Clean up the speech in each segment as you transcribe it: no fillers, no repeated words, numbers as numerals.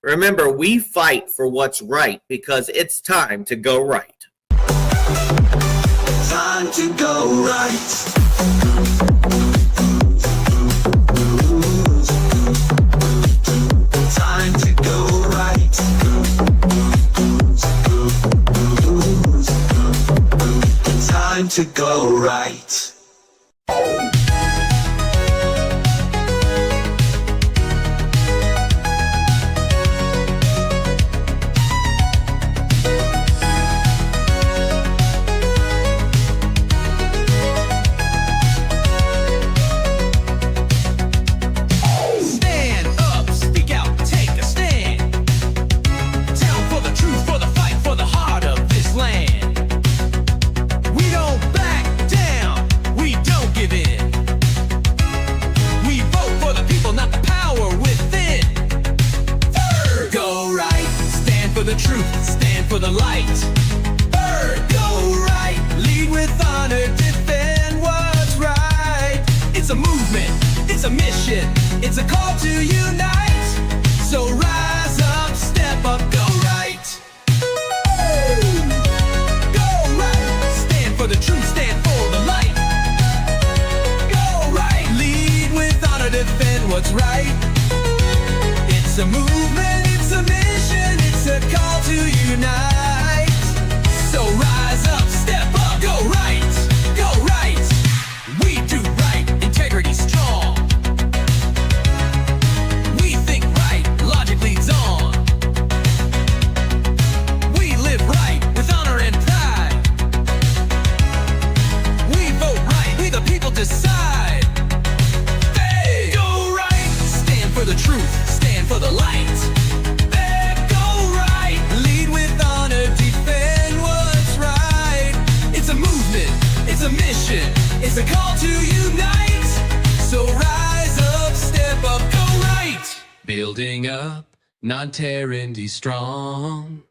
Remember, we fight for what's right because it's time to go right. Time to go right. Time to go right. Time to go right. It's a call to unite. So rise up, step up, go right. Go right. Stand for the truth, stand for the light. Go right. Lead with honor, defend what's right. It's a movement, it's a mission, it's a call to unite. So rise up, step up, go right. Go right. We do right, integrity strong. Decide. Hey, go right. Stand for the truth. Stand for the light. Hey, go right. Lead with honor. Defend what's right. It's a movement. It's a mission. It's a call to unite. So rise up, step up, go right. Building up, not tearing, be strong.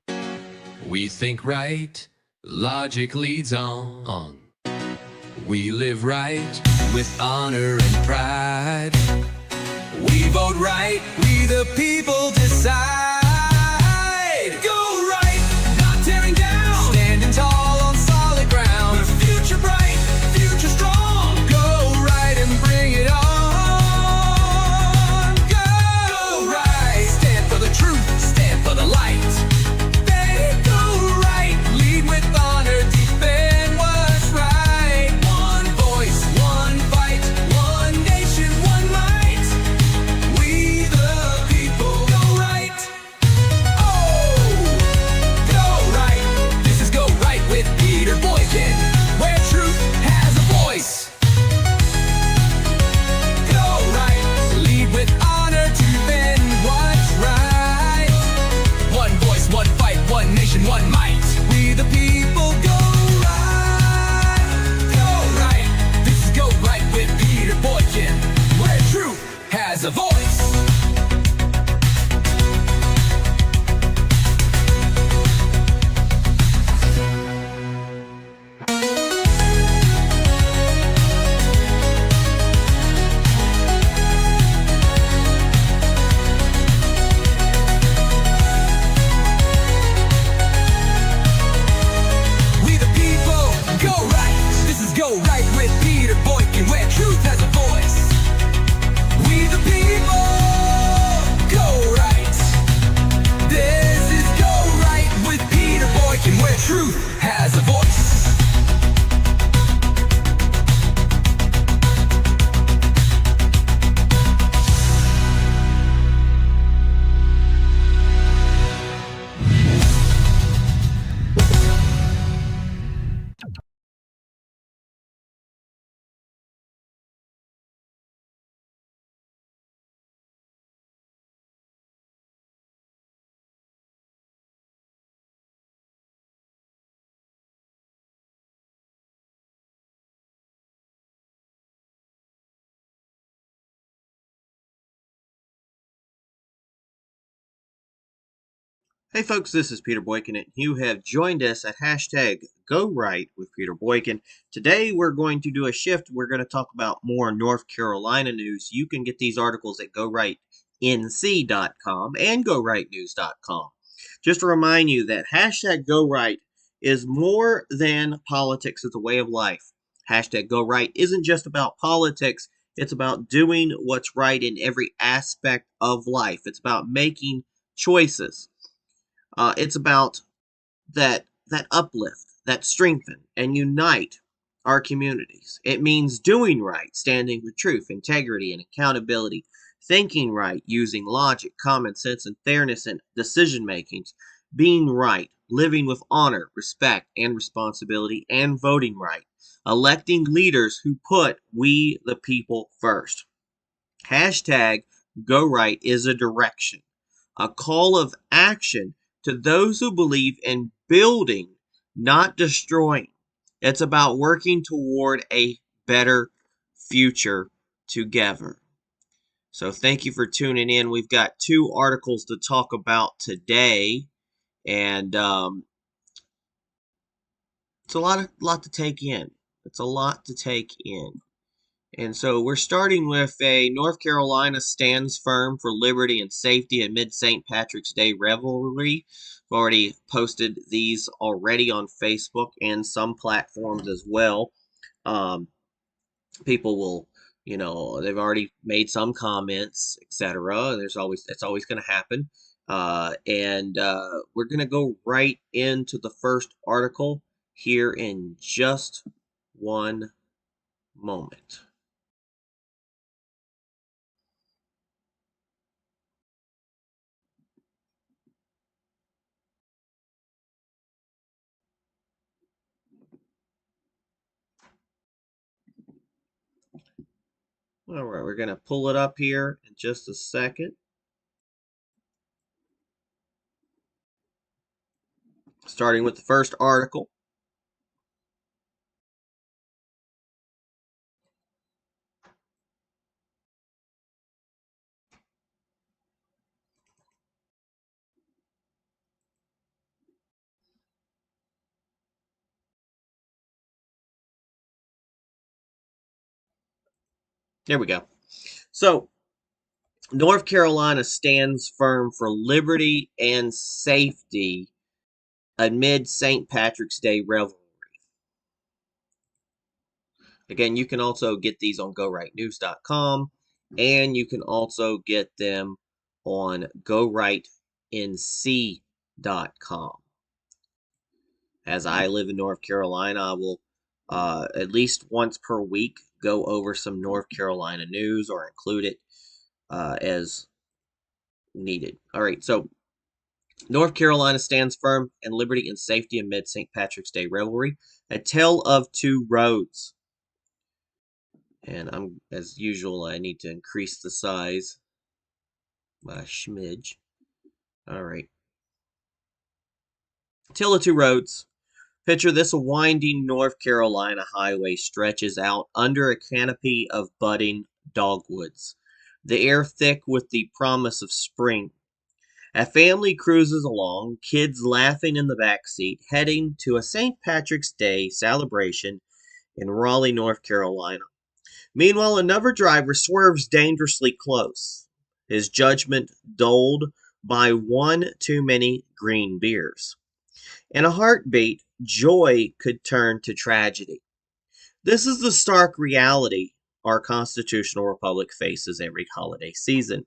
We think right. Logic leads on. We live right with honor and pride. We vote right, we the people decide. Go right, not tearing down. Standing tall on solid ground. The future bright, future strong. Go right and bring it on. Go right, stand for the truth, stand for the light. They go right, lead with honor, defend what's right. One might, we the people go right, go right. This is Go Right with Peter Boykin, where truth has a voice. Go right with Peter Boykin, where truth has a voice. We the people go right. This is Go Right with Peter Boykin, where truth has a voice. Hey folks, this is Peter Boykin, and you have joined us at hashtag Go Right with Peter Boykin. Today we're going to do a shift. We're going to talk about more North Carolina news. You can get these articles at GoRightNC.com and GoRightNews.com. Just to remind you that hashtag GoRight is more than politics, it's a way of life. Hashtag GoRight isn't just about politics, it's about doing what's right in every aspect of life. It's about making choices. It's about that uplift, that strengthen and unite our communities. It means doing right, standing with truth, integrity, and accountability, thinking right, using logic, common sense, and fairness in decision makings, being right, living with honor, respect, and responsibility, and voting right, electing leaders who put we the people first. Hashtag Go Right is a direction, a call of action to those who believe in building, not destroying. It's about working toward a better future together. So thank you for tuning in. We've got two articles to talk about today, and it's a lot to take in. It's a lot to take in. And so we're starting with a North Carolina stands firm for liberty and safety amid St. Patrick's Day revelry. I've already posted these already on Facebook and some platforms as well. People will, they've already made some comments, etc. It's always going to happen. And we're going to go right into the first article here in just one moment. All right, we're going to pull it up here in just a second. Starting with the first article. There we go. So, North Carolina stands firm for liberty and safety amid St. Patrick's Day revelry. Again, you can also get these on GoRightNews.com, and you can also get them on GoRightNC.com. As I live in North Carolina, I will at least once per week go over some North Carolina news or include it as needed. All right, so North Carolina stands firm in liberty and safety amid St. Patrick's Day revelry. A tale of two roads. And as usual, I need to increase the size by a smidge. All right. Tale of two roads. Picture this: a winding North Carolina highway stretches out under a canopy of budding dogwoods, the air thick with the promise of spring. A family cruises along, kids laughing in the back seat, heading to a St. Patrick's Day celebration in Raleigh, North Carolina. Meanwhile, another driver swerves dangerously close, his judgment dulled by one too many green beers. In a heartbeat, joy could turn to tragedy. This is the stark reality our constitutional republic faces every holiday season.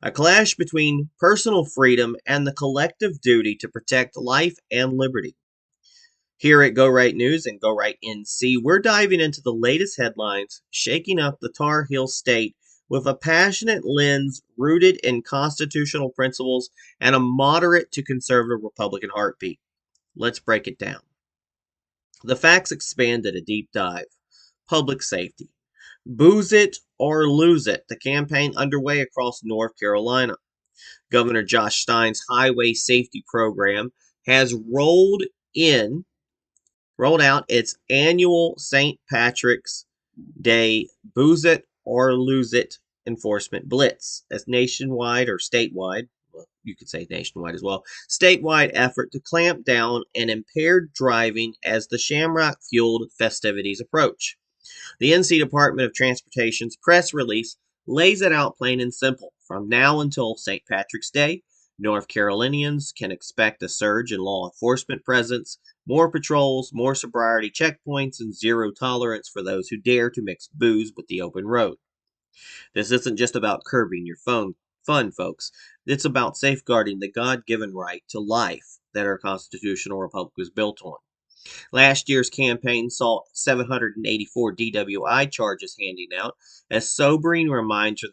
A clash between personal freedom and the collective duty to protect life and liberty. Here at Go Right News and Go Right NC, we're diving into the latest headlines, shaking up the Tar Heel state with a passionate lens rooted in constitutional principles and a moderate to conservative Republican heartbeat. Let's break it down. The facts expand at a deep dive. Public safety. Booze it or lose it. The campaign underway across North Carolina. Governor Josh Stein's highway safety program has rolled out its annual St. Patrick's Day Booze It or Lose It enforcement blitz. As nationwide or statewide, well, you could say nationwide as well, statewide effort to clamp down on impaired driving as the Shamrock-fueled festivities approach. The NC Department of Transportation's press release lays it out plain and simple. From now until St. Patrick's Day, North Carolinians can expect a surge in law enforcement presence, more patrols, more sobriety checkpoints, and zero tolerance for those who dare to mix booze with the open road. This isn't just about curbing your fun, folks. It's about safeguarding the God given right to life that our constitutional republic was built on. Last year's campaign saw 784 DWI charges handing out, a sobering reminder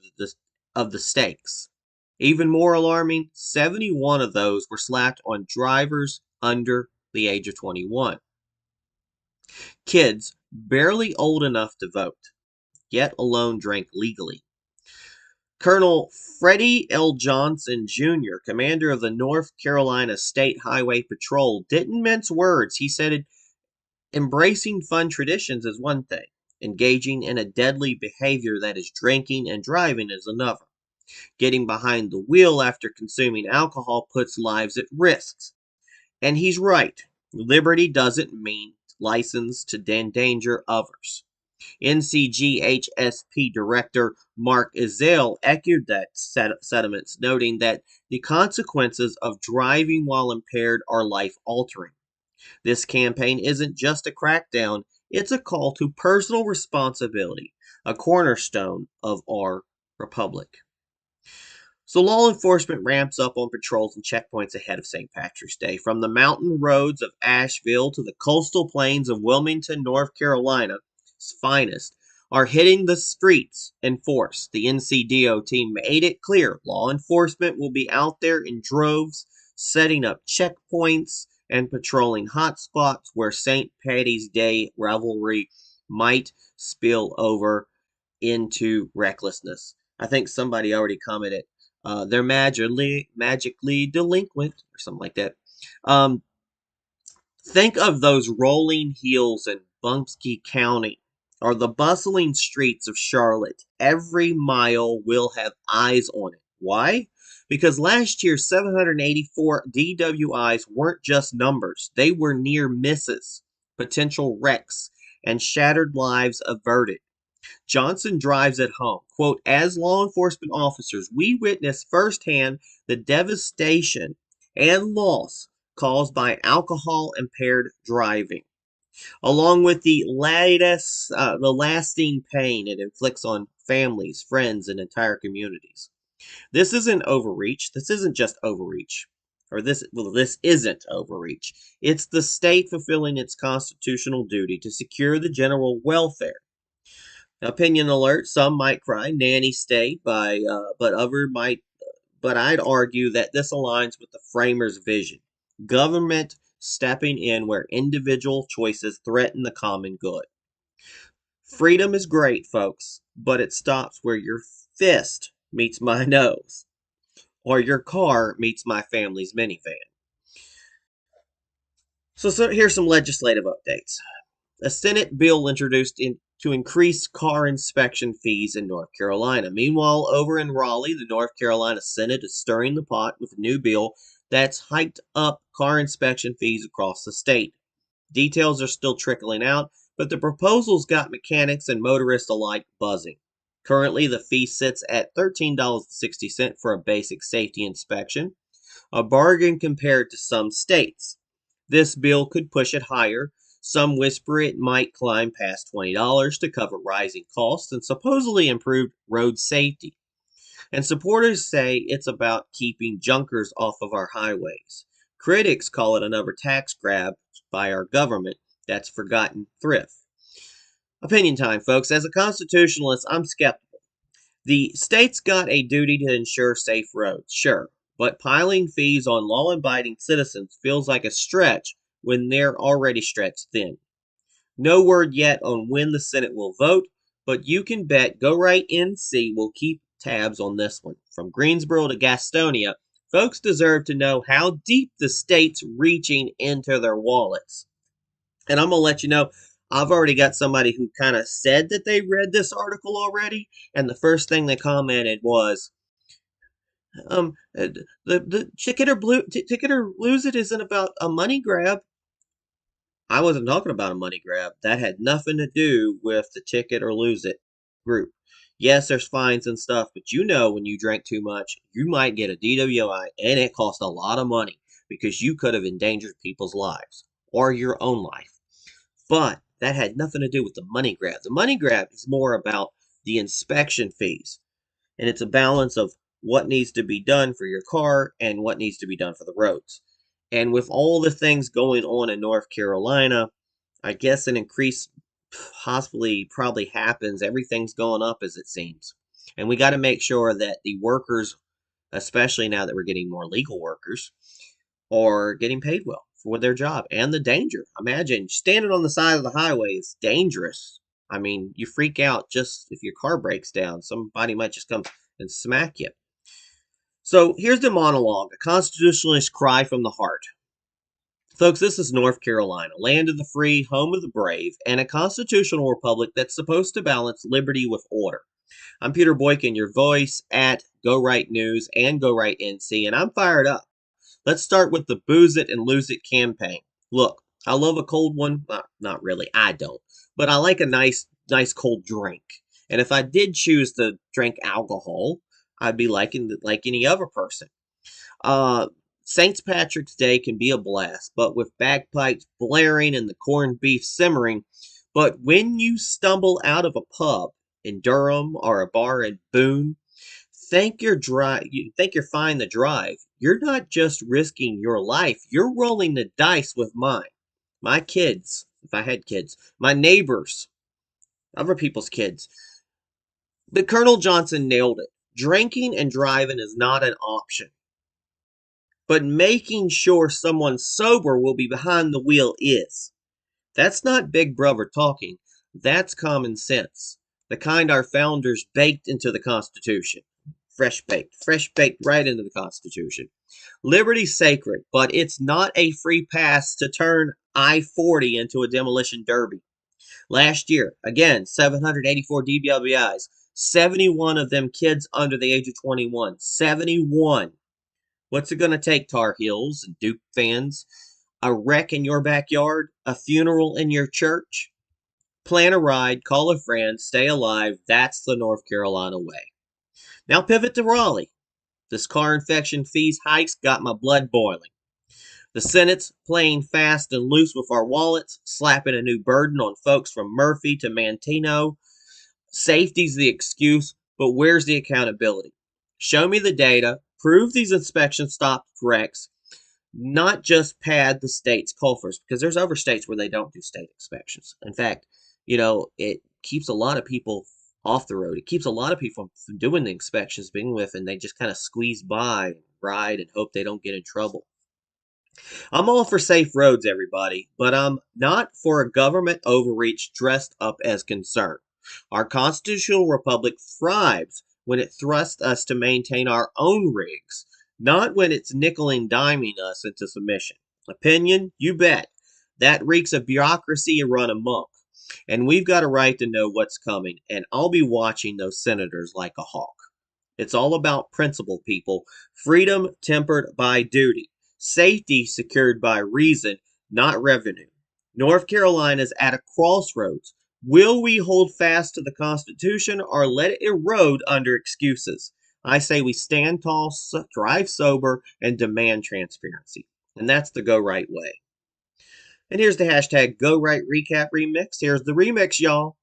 of the stakes. Even more alarming, 71 of those were slapped on drivers under the age of 21. Kids barely old enough to vote, yet alone drank legally. Colonel Freddie L. Johnson, Jr., commander of the North Carolina State Highway Patrol, didn't mince words. He said embracing fun traditions is one thing. Engaging in a deadly behavior that is drinking and driving is another. Getting behind the wheel after consuming alcohol puts lives at risk. And he's right. Liberty doesn't mean license to endanger others. NCGHSP Director Mark Ezell echoed that sentiments, noting that the consequences of driving while impaired are life-altering. This campaign isn't just a crackdown, it's a call to personal responsibility, a cornerstone of our republic. So law enforcement ramps up on patrols and checkpoints ahead of St. Patrick's Day. From the mountain roads of Asheville to the coastal plains of Wilmington, North Carolina's finest are hitting the streets in force. The NCDO team made it clear law enforcement will be out there in droves, setting up checkpoints and patrolling hotspots where St. Patty's Day revelry might spill over into recklessness. I think somebody already commented, they're magically delinquent or something like that. Um, think of those rolling hills in Buncombe County or the bustling streets of Charlotte. Every mile will have eyes on it. Why? Because last year, 784 DWIs weren't just numbers. They were near misses, potential wrecks, and shattered lives averted. Johnson drives it home. Quote, as law enforcement officers, we witness firsthand the devastation and loss caused by alcohol-impaired driving, along with the lasting pain it inflicts on families, friends, and entire communities. This isn't overreach. This isn't just overreach. This isn't overreach. It's the state fulfilling its constitutional duty to secure the general welfare. Opinion alert: some might cry "nanny state," but other might. But I'd argue that this aligns with the framers' vision: government stepping in where individual choices threaten the common good. Freedom is great, folks, but it stops where your fist meets my nose, or your car meets my family's minivan. So here's some legislative updates. A Senate bill introduced to increase car inspection fees in North Carolina. Meanwhile, over in Raleigh, the North Carolina Senate is stirring the pot with a new bill that's hiked up car inspection fees across the state. Details are still trickling out, but the proposal's got mechanics and motorists alike buzzing. Currently, the fee sits at $13.60 for a basic safety inspection, a bargain compared to some states. This bill could push it higher. Some whisper it might climb past $20 to cover rising costs and supposedly improve road safety. And supporters say it's about keeping junkers off of our highways. Critics call it another tax grab by our government that's forgotten thrift. Opinion time, folks. As a constitutionalist, I'm skeptical. The state's got a duty to ensure safe roads, sure, but piling fees on law-abiding citizens feels like a stretch when they're already stretched thin. No word yet on when the Senate will vote, but you can bet Go Right NC will keep tabs on this one. From Greensboro to Gastonia, folks deserve to know how deep the state's reaching into their wallets. And I'm going to let you know, I've already got somebody who kind of said that they read this article already, and the first thing they commented was, the ticket or lose it isn't about a money grab. I wasn't talking about a money grab. That had nothing to do with the ticket or lose it group. Yes, there's fines and stuff, but when you drink too much, you might get a DWI, and it costs a lot of money because you could have endangered people's lives or your own life. But that had nothing to do with the money grab. The money grab is more about the inspection fees, and it's a balance of what needs to be done for your car and what needs to be done for the roads. And with all the things going on in North Carolina, I guess an increase possibly probably happens. Everything's going up as it seems. And we got to make sure that the workers, especially now that we're getting more legal workers, are getting paid well for their job and the danger. Imagine standing on the side of the highway is dangerous. I mean, you freak out just if your car breaks down. Somebody might just come and smack you. So here's the monologue, a constitutionalist cry from the heart. Folks, this is North Carolina, land of the free, home of the brave, and a constitutional republic that's supposed to balance liberty with order. I'm Peter Boykin, your voice at Go Right News and Go Right NC, and I'm fired up. Let's start with the Booze It and Lose It campaign. Look, I love a cold one. Not really, I don't. But I like a nice cold drink. And if I did choose to drink alcohol, I'd be like any other person. Uh, St. Patrick's Day can be a blast, but with bagpipes blaring and the corned beef simmering. But when you stumble out of a pub in Durham or a bar in Boone, you think you're fine to drive. You're not just risking your life, you're rolling the dice with mine. My kids, if I had kids, my neighbors, other people's kids. But Colonel Johnson nailed it. Drinking and driving is not an option. But making sure someone sober will be behind the wheel is. That's not Big Brother talking. That's common sense. The kind our founders baked into the Constitution. Fresh baked right into the Constitution. Liberty's sacred, but it's not a free pass to turn I-40 into a demolition derby. Last year, again, 784 DWIs, 71 of them kids under the age of 21. 71. What's it going to take, Tar Heels and Duke fans? A wreck in your backyard? A funeral in your church? Plan a ride, call a friend, stay alive. That's the North Carolina way. Now pivot to Raleigh. This car infection fees hikes got my blood boiling. The Senate's playing fast and loose with our wallets, slapping a new burden on folks from Murphy to Manteno. Safety's the excuse, but where's the accountability? Show me the data, prove these inspections stopped wrecks, not just pad the state's coffers, because there's other states where they don't do state inspections. In fact, it keeps a lot of people off the road. It keeps a lot of people from doing the inspections being with, and they just kind of squeeze by and ride and hope they don't get in trouble. I'm all for safe roads, everybody, but I'm not for a government overreach dressed up as concern. Our constitutional republic thrives when it thrusts us to maintain our own rigs, not when it's nickel and diming us into submission. Opinion? You bet. That reeks of bureaucracy run amok. And we've got a right to know what's coming, and I'll be watching those senators like a hawk. It's all about principle, people. Freedom tempered by duty. Safety secured by reason, not revenue. North Carolina's at a crossroads. Will we hold fast to the Constitution or let it erode under excuses? I say we stand tall, drive sober, and demand transparency. And that's the go right way. And here's the hashtag Go Right Recap Remix. Here's the remix, y'all.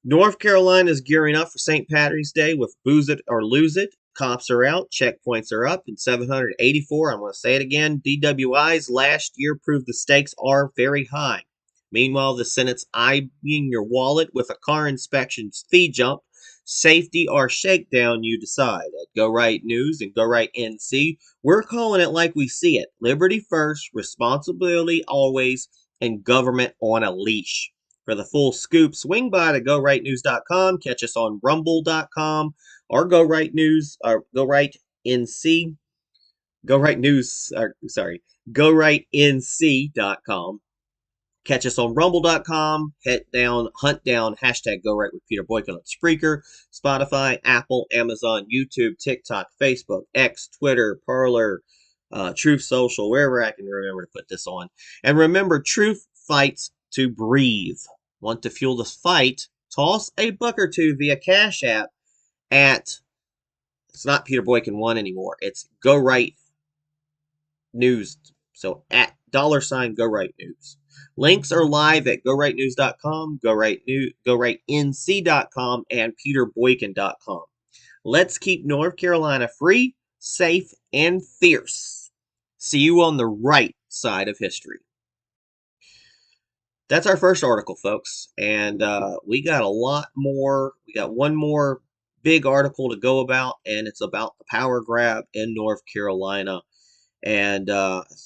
North Carolina is gearing up for St. Patrick's Day with Booze It or Lose It. Cops are out, checkpoints are up, and 784, I'm going to say it again, DWIs last year proved the stakes are very high. Meanwhile, the Senate's eyeing your wallet with a car inspection fee jump. Safety or shakedown, you decide. At Go Right News and Go Right NC, we're calling it like we see it. Liberty first, responsibility always, and government on a leash. For the full scoop, swing by to GoRightNews.com, catch us on Rumble.com, or Go Right News, or Go Right NC, Go Right News, GoRightNC.com. Catch us on Rumble.com, hunt down hashtag Go Right with Peter Boykin on Spreaker, Spotify, Apple, Amazon, YouTube, TikTok, Facebook, X, Twitter, Parler, Truth Social, wherever I can remember to put this on. And remember, truth fights to breathe. Want to fuel the fight? Toss a buck or two via Cash App at, it's not Peter Boykin 1 anymore. It's Go Right News. So at $ Go Right News. Links are live at gorightnews.com, gorightnc.com, and peterboykin.com. Let's keep North Carolina free, safe, and fierce. See you on the right side of history. That's our first article, folks. And we got a lot more. We got one more big article to go about, and it's about the power grab in North Carolina. And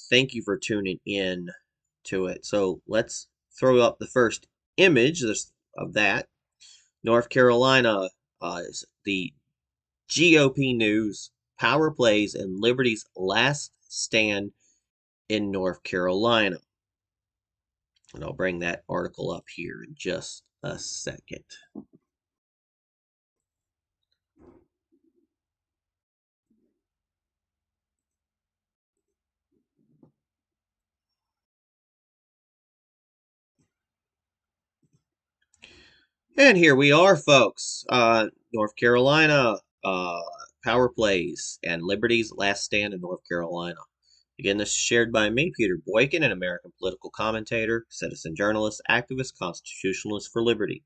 thank you for tuning in to it. So let's throw up the first image of that. North Carolina is the GOP news, power plays, and Liberty's last stand in North Carolina. And I'll bring that article up here in just a second. And here we are, folks. North Carolina power plays and Liberty's last stand in North Carolina. Again, this is shared by me, Peter Boykin, an American political commentator, citizen journalist, activist, constitutionalist for liberty.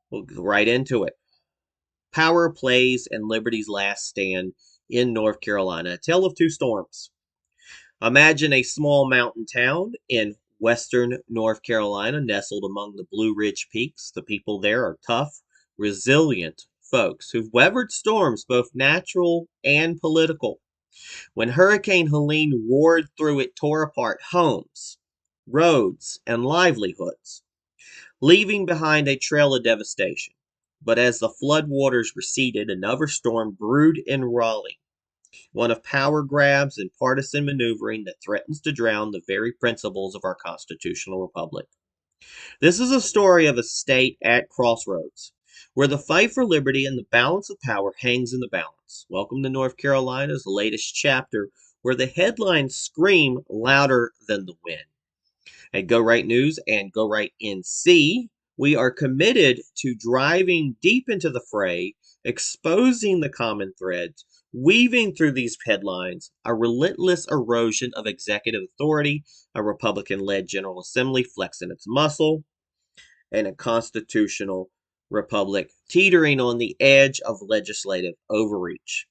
We'll go right into it. Power plays and Liberty's last stand in North Carolina. A tale of two storms. Imagine a small mountain town in western North Carolina, nestled among the Blue Ridge Peaks. The people there are tough, resilient folks who've weathered storms, both natural and political. When Hurricane Helene roared through, it tore apart homes, roads, and livelihoods, leaving behind a trail of devastation. But as the floodwaters receded, another storm brewed in Raleigh, one of power grabs and partisan maneuvering that threatens to drown the very principles of our constitutional republic. This is a story of a state at crossroads, where the fight for liberty and the balance of power hangs in the balance. Welcome to North Carolina's latest chapter, where the headlines scream louder than the wind. At Go Right News and Go Right NC, we are committed to driving deep into the fray, exposing the common threads, weaving through these headlines, a relentless erosion of executive authority, a Republican-led General Assembly flexing its muscle, and a constitutional republic teetering on the edge of legislative overreach.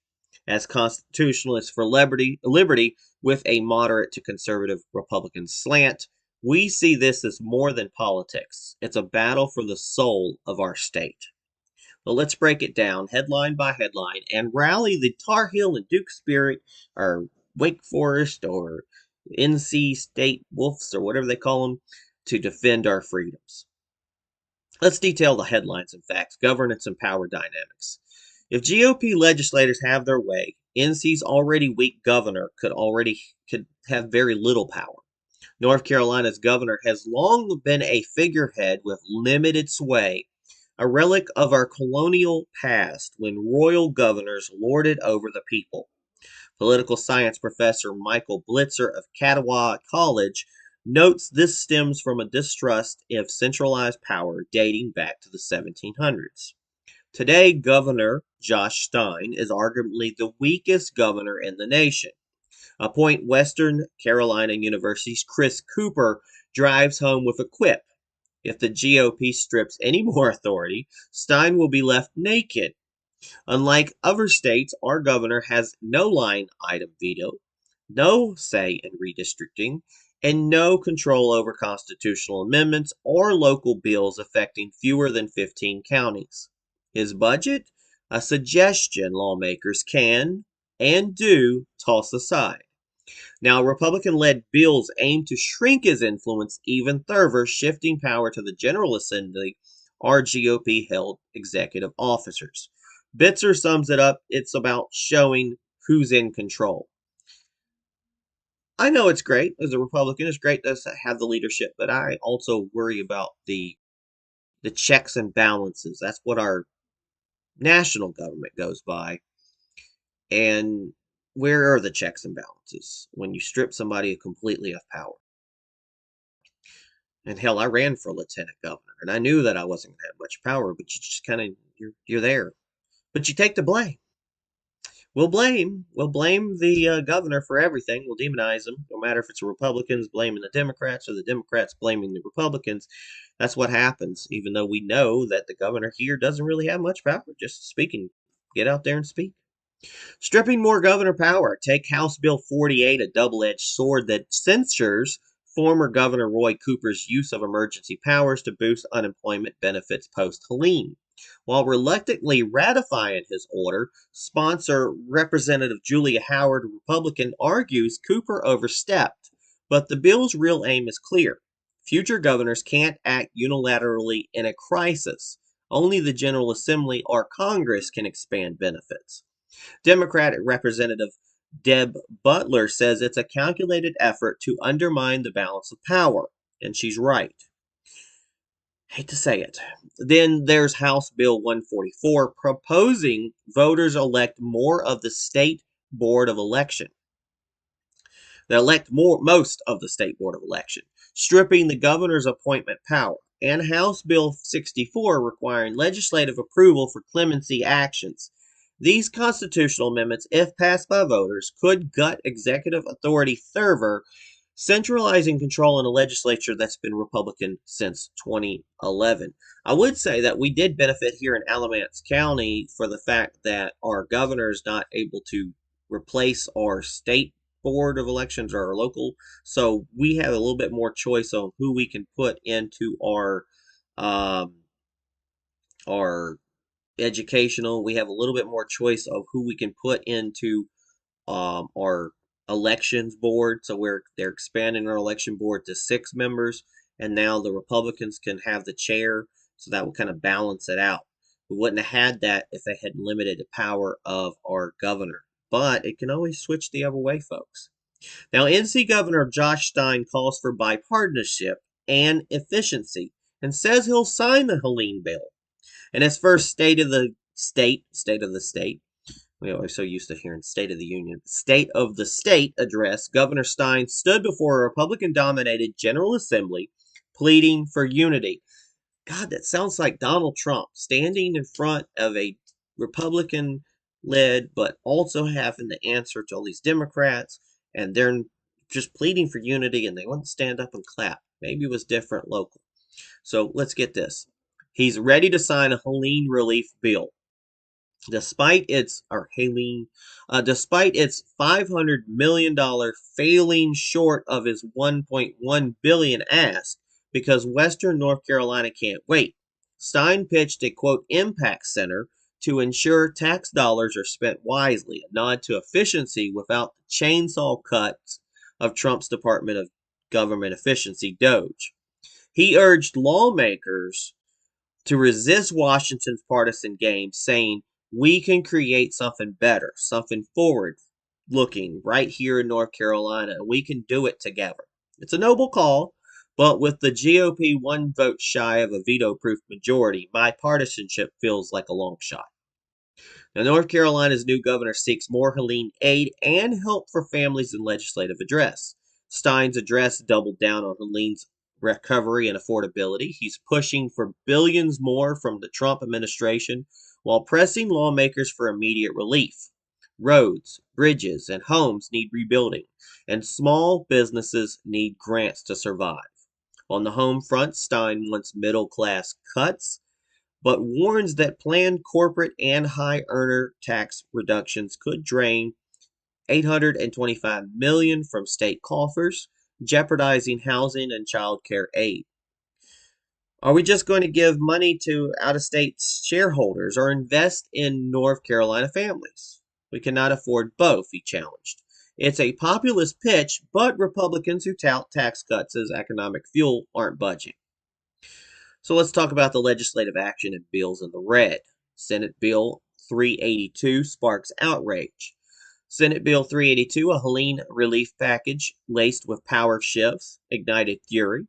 As constitutionalists for liberty with a moderate to conservative Republican slant, we see this as more than politics. It's a battle for the soul of our state. Well, let's break it down headline by headline and rally the Tar Heel and Duke spirit, or Wake Forest, or NC State Wolves, or whatever they call them, to defend our freedoms. Let's detail the headlines and facts, governance, and power dynamics. If GOP legislators have their way, NC's already weak governor could have very little power. North Carolina's governor has long been a figurehead with limited sway, a relic of our colonial past when royal governors lorded over the people. Political science professor Michael Blitzer of Catawba College notes this stems from a distrust of centralized power dating back to the 1700s. Today, Governor Josh Stein is arguably the weakest governor in the nation, a point Western Carolina University's Chris Cooper drives home with a quip. If the GOP strips any more authority, Stein will be left naked. Unlike other states, our governor has no line item veto, no say in redistricting, and no control over constitutional amendments or local bills affecting fewer than 15 counties. His budget? A suggestion lawmakers can and do toss aside. Now, Republican-led bills aim to shrink his influence even further, shifting power to the General Assembly or GOP-held executive officers. Bitzer sums it up, it's about showing who's in control. I know it's great, as a Republican, it's great to have the leadership, but I also worry about the checks and balances. That's what our national government goes by. And where are the checks and balances when you strip somebody completely of power? And hell, I ran for lieutenant governor, and I knew that I wasn't going to have much power, but you just kind of you're there. But you take the blame. We'll blame the governor for everything. We'll demonize him, no matter if it's the Republicans blaming the Democrats or the Democrats blaming the Republicans. That's what happens, even though we know that the governor here doesn't really have much power, just speaking. Get out there and speak. Stripping more governor power. Take House Bill 48, a double edged sword that censures former Governor Roy Cooper's use of emergency powers to boost unemployment benefits post Helene. While reluctantly ratifying his order, sponsor Representative Julia Howard, Republican, argues Cooper overstepped. But the bill's real aim is clear. Future governors can't act unilaterally in a crisis. Only the General Assembly or Congress can expand benefits. Democratic Representative Deb Butler says it's a calculated effort to undermine the balance of power, and she's right. Hate to say it. Then there's House Bill 144 proposing voters elect more of the state board of election. They elect most of the state board of election, stripping the governor's appointment power, and House Bill 64 requiring legislative approval for clemency actions. These constitutional amendments, if passed by voters, could gut executive authority further, centralizing control in a legislature that's been Republican since 2011. I would say that we did benefit here in Alamance County for the fact that our governor is not able to replace our state board of elections or our local, so we have a little bit more choice on who we can put into um, our educational. We have a little bit more choice of who we can put into our elections board. So they're expanding our election board to 6 members, and now the Republicans can have the chair. So that will kind of balance it out. We wouldn't have had that if they had limited the power of our governor. But it can always switch the other way, folks. Now, NC Governor Josh Stein calls for bipartisanship and efficiency and says he'll sign the Helene bill. In his first State of the State, we are so used to hearing State of the Union, State of the State address, Governor Stein stood before a Republican-dominated General Assembly pleading for unity. God, that sounds like Donald Trump standing in front of a Republican-led, but also having to answer to all these Democrats, and they're just pleading for unity, and they want to stand up and clap. Maybe it was different local. So let's get this. He's ready to sign a Helene relief bill. Despite its $500 million failing short of his $1.1 billion ask because Western North Carolina can't wait, Stein pitched a quote impact center to ensure tax dollars are spent wisely, a nod to efficiency without the chainsaw cuts of Trump's Department of Government Efficiency, DOGE. He urged lawmakers to resist Washington's partisan game, saying, we can create something better, something forward looking right here in North Carolina, and we can do it together. It's a noble call, but with the GOP 1 vote shy of a veto proof majority, bipartisanship feels like a long shot. Now, North Carolina's new governor seeks more Helene aid and help for families in legislative address. Stein's address doubled down on Helene's recovery and affordability. He's pushing for billions more from the Trump administration while pressing lawmakers for immediate relief. Roads, bridges, and homes need rebuilding, and small businesses need grants to survive. On the home front, Stein wants middle-class cuts, but warns that planned corporate and high earner tax reductions could drain $825 million from state coffers, jeopardizing housing and child care aid. Are we just going to give money to out-of-state shareholders or invest in North Carolina families? We cannot afford both, he challenged. It's a populist pitch, but Republicans who tout tax cuts as economic fuel aren't budging. So let's talk about the legislative action and bills in the red. Senate Bill 382 sparks outrage. Senate Bill 382, a Helene relief package laced with power shifts, ignited fury.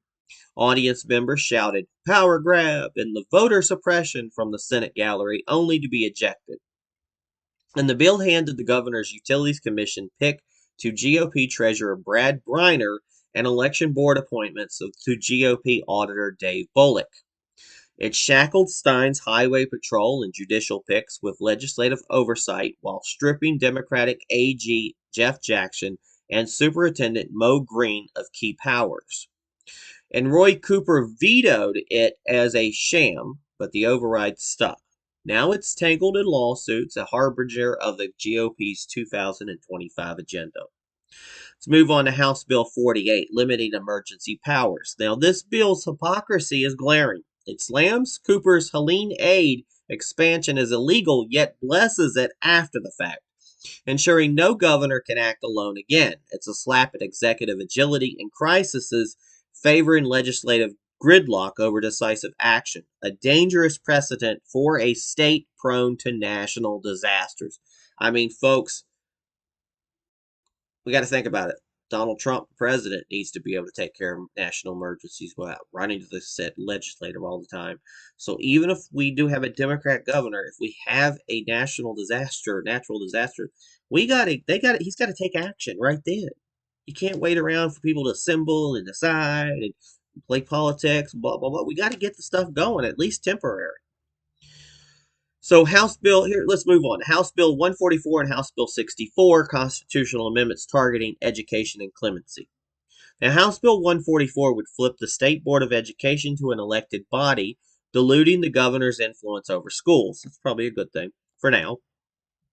Audience members shouted, power grab, and the voter suppression from the Senate gallery, only to be ejected. And the bill handed the Governor's Utilities Commission pick to GOP Treasurer Brad Briner and election board appointments to GOP Auditor Dave Bullock. It shackled Stein's highway patrol and judicial picks with legislative oversight while stripping Democratic AG Jeff Jackson and Superintendent Mo Green of key powers. And Roy Cooper vetoed it as a sham, but the override stuck. Now it's tangled in lawsuits, a harbinger of the GOP's 2025 agenda. Let's move on to House Bill 48, limiting emergency powers. Now, this bill's hypocrisy is glaring. It slams Cooper's Helene aid expansion as illegal, yet blesses it after the fact, ensuring no governor can act alone again. It's a slap at executive agility in crises, favoring legislative gridlock over decisive action, a dangerous precedent for a state prone to national disasters. I mean, folks, we got to think about it. Donald Trump, the president, needs to be able to take care of national emergencies without running to the set legislature all the time. So even if we do have a Democrat governor, if we have a national disaster, natural disaster, he's got to take action right then. You can't wait around for people to assemble and decide and play politics, blah, blah, blah. We got to get the stuff going, at least temporary. So House Bill, here, let's move on. House Bill 144 and House Bill 64, constitutional amendments targeting education and clemency. Now, House Bill 144 would flip the State Board of Education to an elected body, diluting the governor's influence over schools. That's probably a good thing for now.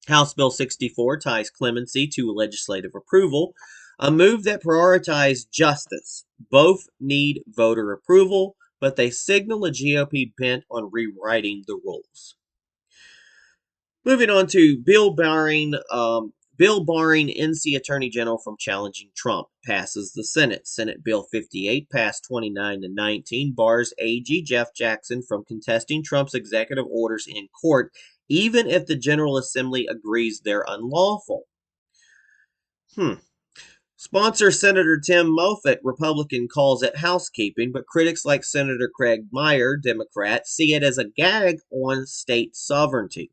House Bill 64 ties clemency to legislative approval, a move that prioritizes justice. Both need voter approval, but they signal a GOP bent on rewriting the rules. Moving on to bill barring NC Attorney General from challenging Trump passes the Senate. Senate Bill 58 passed 29-19 bars AG Jeff Jackson from contesting Trump's executive orders in court, even if the General Assembly agrees they're unlawful. Sponsor Senator Tim Moffett, Republican, calls it housekeeping, but critics like Senator Craig Meyer, Democrat, see it as a gag on state sovereignty.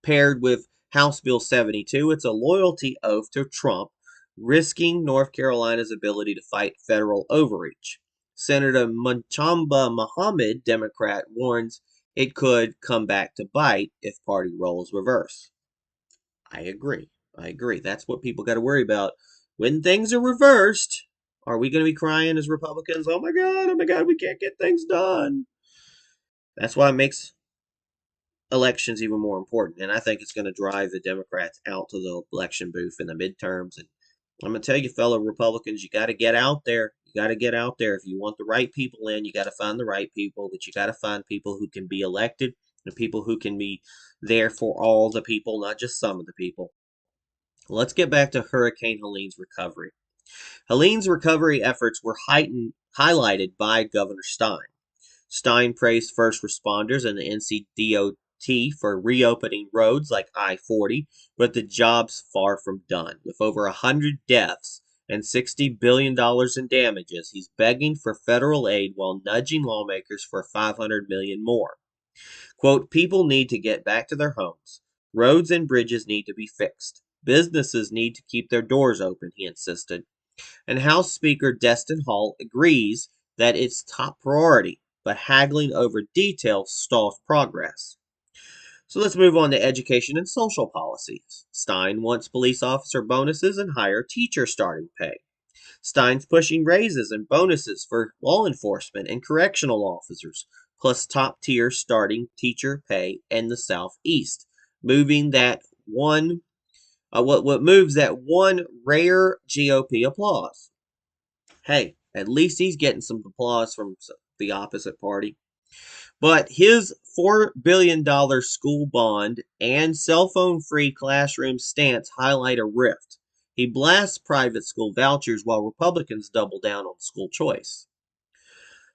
Paired with House Bill 72, it's a loyalty oath to Trump, risking North Carolina's ability to fight federal overreach. Senator Munchamba Muhammad, Democrat, warns it could come back to bite if party roles reverse. I agree. That's what people got to worry about. When things are reversed, are we going to be crying as Republicans? Oh my God, we can't get things done. That's why it makes elections even more important, and I think it's going to drive the Democrats out to the election booth in the midterms. And I'm going to tell you, fellow Republicans, you got to get out there. If you want the right people in, you got to find the right people, but you got to find people who can be elected and people who can be there for all the people, not just some of the people. Let's get back to Hurricane Helene's recovery. Helene's recovery efforts were highlighted by Governor Stein. Stein praised first responders and the NCDOT for reopening roads like I-40, but the job's far from done. With over 100 deaths and $60 billion in damages, he's begging for federal aid while nudging lawmakers for $500 million more. Quote, people need to get back to their homes. Roads and bridges need to be fixed. Businesses need to keep their doors open, he insisted. And House Speaker Destin Hall agrees that it's top priority, but haggling over details stalls progress. So let's move on to education and social policies. Stein wants police officer bonuses and higher teacher starting pay. Stein's pushing raises and bonuses for law enforcement and correctional officers, plus top-tier starting teacher pay in the Southeast, moving that one rare GOP applause. Hey, at least he's getting some applause from the opposite party. But his $4 billion school bond and cell phone-free classroom stance highlight a rift. He blasts private school vouchers while Republicans double down on school choice.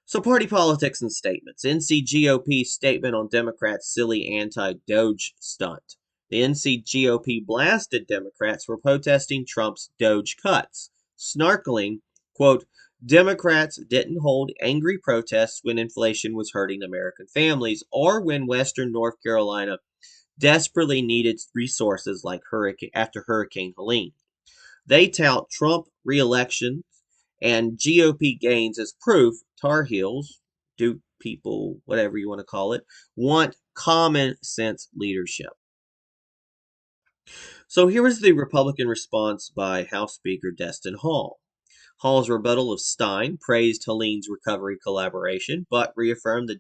So party politics and statements. NC GOP's statement on Democrats' silly anti-Doge stunt. The NC GOP blasted Democrats for protesting Trump's Doge cuts, snarkling, quote, Democrats didn't hold angry protests when inflation was hurting American families or when Western North Carolina desperately needed resources like after Hurricane Helene. They tout Trump re-election and GOP gains as proof Tar Heels do people, whatever you want to call it, want common sense leadership. So here is the Republican response by House Speaker Destin Hall. Hall's rebuttal of Stein praised Helene's recovery collaboration, but reaffirmed the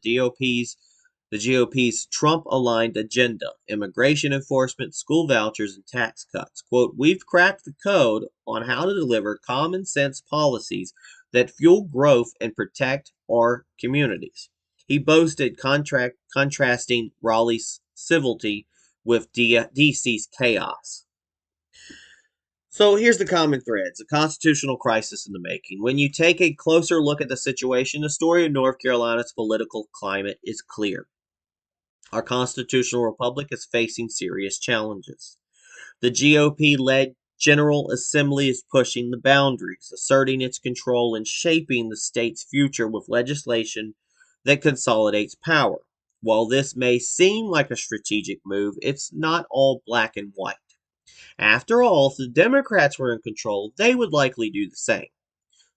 GOP's Trump-aligned agenda, immigration enforcement, school vouchers, and tax cuts. Quote, "We've cracked the code on how to deliver common sense policies that fuel growth and protect our communities." He boasted, contrasting Raleigh's civility with DC's chaos. So here's the common threads: a constitutional crisis in the making. When you take a closer look at the situation, the story of North Carolina's political climate is clear. Our constitutional republic is facing serious challenges. The GOP led General Assembly is pushing the boundaries, asserting its control and shaping the state's future with legislation that consolidates power. While this may seem like a strategic move, it's not all black and white. After all, if the Democrats were in control, they would likely do the same.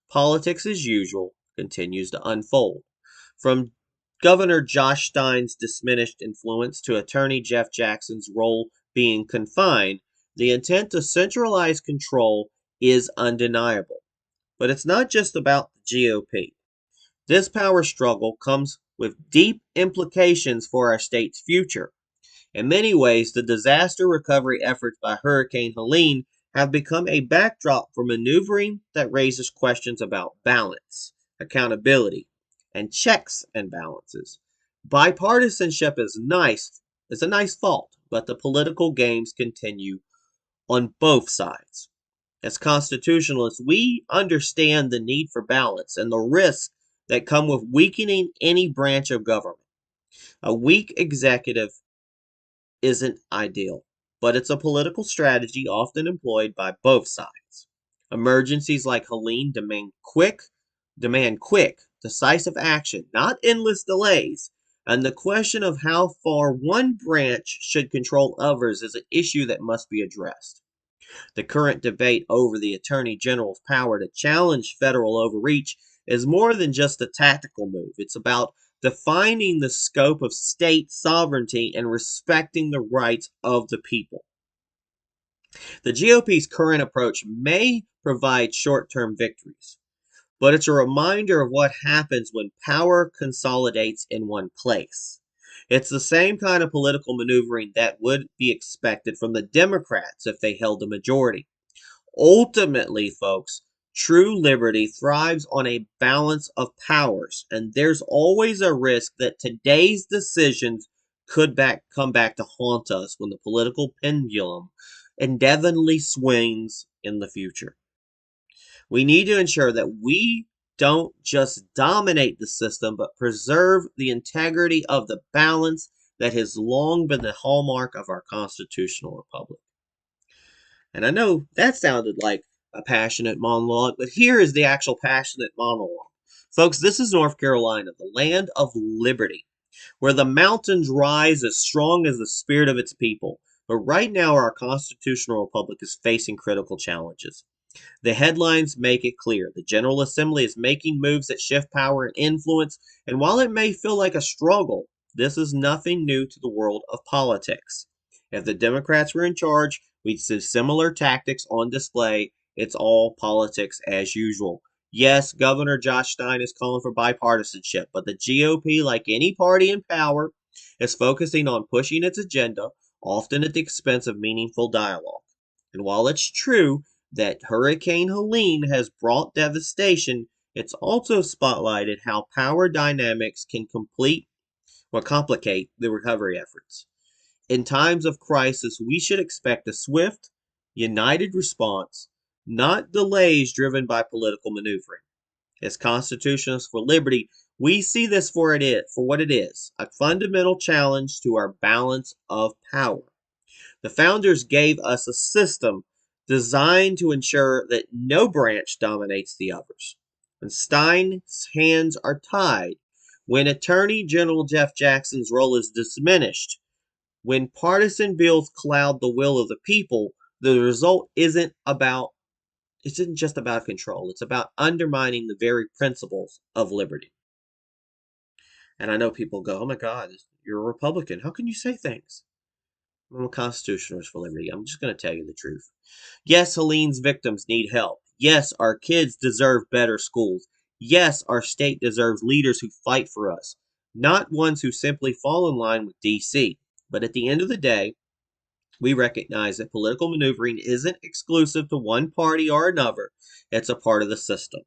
Politics, as usual, continues to unfold. From Governor Josh Stein's diminished influence to Attorney Jeff Jackson's role being confined, the intent to centralize control is undeniable. But it's not just about the GOP. This power struggle comes with deep implications for our state's future. In many ways, the disaster recovery efforts by Hurricane Helene have become a backdrop for maneuvering that raises questions about balance, accountability, and checks and balances. Bipartisanship is a nice fault, but the political games continue on both sides. As constitutionalists, we understand the need for balance and the risks that come with weakening any branch of government. A weak executive isn't ideal, but it's a political strategy often employed by both sides. Emergencies like Helene demand quick, decisive action, not endless delays. And the question of how far one branch should control others is an issue that must be addressed. The current debate over the Attorney General's power to challenge federal overreach is more than just a tactical move. It's about defining the scope of state sovereignty and respecting the rights of the people. The GOP's current approach may provide short-term victories, but it's a reminder of what happens when power consolidates in one place. It's the same kind of political maneuvering that would be expected from the Democrats if they held the majority. Ultimately, folks, true liberty thrives on a balance of powers, and there's always a risk that today's decisions could come back to haunt us when the political pendulum indefinitely swings in the future. We need to ensure that we don't just dominate the system, but preserve the integrity of the balance that has long been the hallmark of our constitutional republic. And I know that sounded like a passionate monologue, but here is the actual passionate monologue. Folks, this is North Carolina, the land of liberty, where the mountains rise as strong as the spirit of its people. But right now, our constitutional republic is facing critical challenges. The headlines make it clear. The General Assembly is making moves that shift power and influence, and while it may feel like a struggle, this is nothing new to the world of politics. If the Democrats were in charge, we'd see similar tactics on display. It's all politics as usual. Yes, Governor Josh Stein is calling for bipartisanship, but the GOP, like any party in power, is focusing on pushing its agenda, often at the expense of meaningful dialogue. And while it's true that Hurricane Helene has brought devastation, it's also spotlighted how power dynamics can complicate the recovery efforts. In times of crisis, we should expect a swift, united response, not delays driven by political maneuvering. As Constitutionalists for Liberty, we see this for what it is, a fundamental challenge to our balance of power. The founders gave us a system designed to ensure that no branch dominates the others. When Stein's hands are tied, when Attorney General Jeff Jackson's role is diminished, when partisan bills cloud the will of the people, the result isn't just about control. It's about undermining the very principles of liberty. And I know people go, oh my God, you're a Republican. How can you say things? I'm a constitutionalist for liberty. I'm just going to tell you the truth. Yes, Helene's victims need help. Yes, our kids deserve better schools. Yes, our state deserves leaders who fight for us, not ones who simply fall in line with DC. But at the end of the day, we recognize that political maneuvering isn't exclusive to one party or another, it's a part of the system.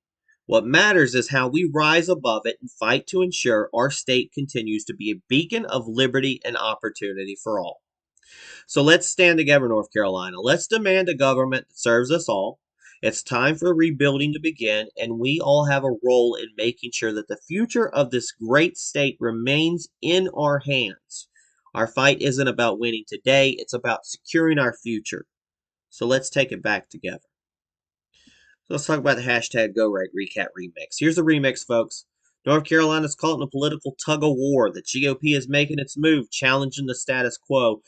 What matters is how we rise above it and fight to ensure our state continues to be a beacon of liberty and opportunity for all. So let's stand together, North Carolina. Let's demand a government that serves us all. It's time for rebuilding to begin, and we all have a role in making sure that the future of this great state remains in our hands. Our fight isn't about winning today, it's about securing our future. So let's take it back together. So let's talk about the hashtag GoRight Recap Remix. Here's the remix, folks. North Carolina's caught in a political tug of war. The GOP is making its move, challenging the status quo.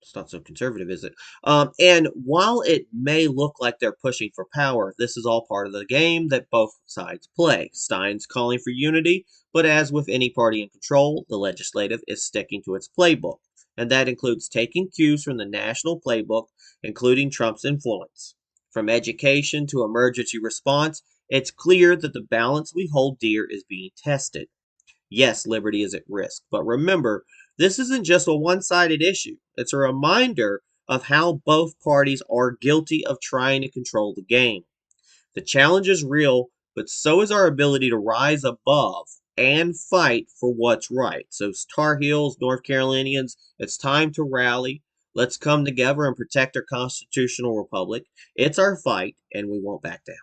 It's not so conservative, is it? And while it may look like they're pushing for power, this is all part of the game that both sides play. Stein's calling for unity, but as with any party in control, the legislative is sticking to its playbook. And that includes taking cues from the national playbook, including Trump's influence. From education to emergency response, it's clear that the balance we hold dear is being tested. Yes, liberty is at risk, but remember, this isn't just a one-sided issue. It's a reminder of how both parties are guilty of trying to control the game. The challenge is real, but so is our ability to rise above and fight for what's right. So Tar Heels, North Carolinians, it's time to rally. Let's come together and protect our constitutional republic. It's our fight, and we won't back down.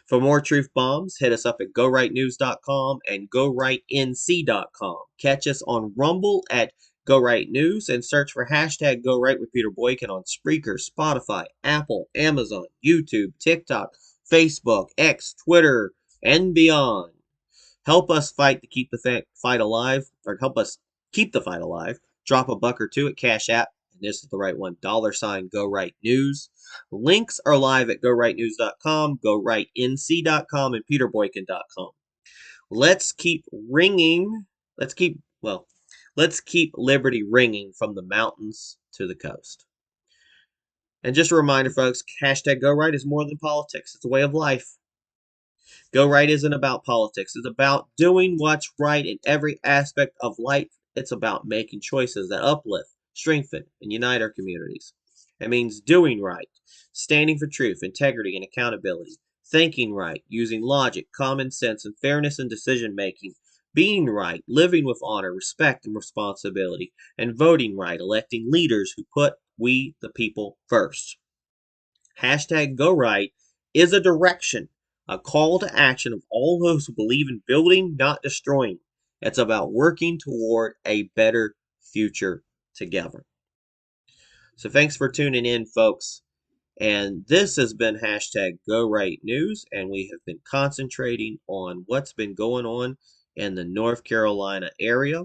For more truth bombs, hit us up at GoRightNews.com and GoRightNC.com. Catch us on Rumble at GoRightNews and search for hashtag GoRight with Peter Boykin on Spreaker, Spotify, Apple, Amazon, YouTube, TikTok, Facebook, X, Twitter, and beyond. Help us fight to keep the fight alive, or help us keep the fight alive. Drop a buck or two at Cash App, and this is the right one, $ GoRightNews. Links are live at GoRightNews.com, GoRightNC.com, and PeterBoykin.com. Let's keep liberty ringing from the mountains to the coast. And just a reminder, folks, hashtag GoRight is more than politics. It's a way of life. Go Right isn't about politics. It's about doing what's right in every aspect of life. It's about making choices that uplift, strengthen, and unite our communities. It means doing right, standing for truth, integrity, and accountability, thinking right, using logic, common sense, and fairness in decision making, being right, living with honor, respect, and responsibility, and voting right, electing leaders who put we, the people, first. Hashtag Go Right is a direction, a call to action of all those who believe in building, not destroying. It's about working toward a better future together. So thanks for tuning in, folks. And this has been hashtag Go Right News, and we have been concentrating on what's been going on in the North Carolina area.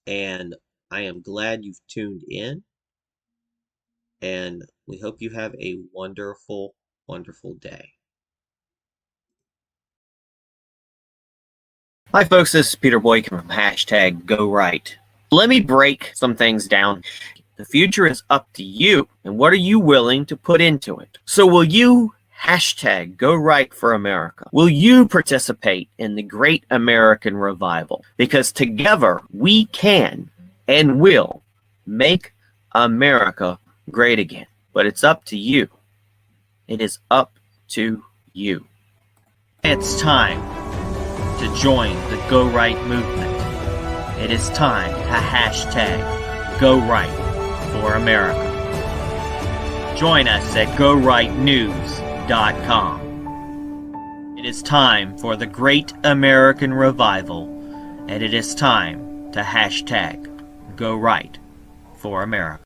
And I am glad you've tuned in. And we hope you have a wonderful, wonderful day. Hi, folks. This is Peter Boykin from hashtag Go Right. Let me break some things down. The future is up to you, and what are you willing to put into it? So will you hashtag Go Right for America? Will you participate in the great American revival? Because together we can and will make America great again. But it's up to you. It is up to you. It's time to join the Go Right movement. It is time to hashtag Go Right for America. Join us at GoRightNews.com. It is time for the great American revival, and it is time to hashtag Go Right for America.